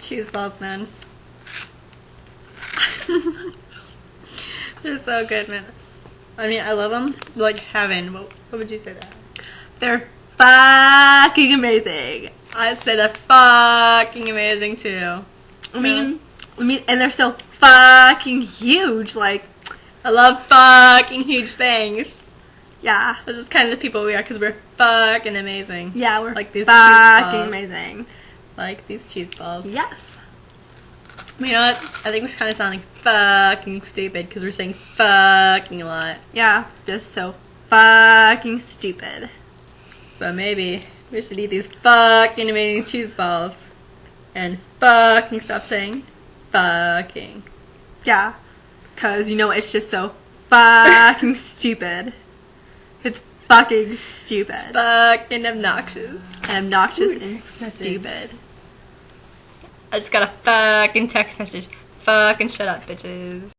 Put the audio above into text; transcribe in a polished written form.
Cheese balls, man. They're so good, man. I mean, I love them. They're like heaven. What would you say that? They're fucking amazing. I said they're fucking amazing too. I mean, and they're so fucking huge. Like, I love fucking huge things. yeah. This is kind of the people we are because we're fucking amazing. Yeah, we're like these fucking cheese balls. amazing. Like these cheese balls. Yes. You know what? I think we're kind of sounding fucking stupid because we're saying fucking a lot. Yeah, just so fucking stupid. So maybe we should eat these fucking amazing cheese balls and fucking stop saying fucking. Yeah, because, you know, it's just so fucking stupid. It's fucking stupid. Fucking obnoxious. And obnoxious Ooh, and text message. stupid. I just got a fucking text message. Fucking shut up, bitches.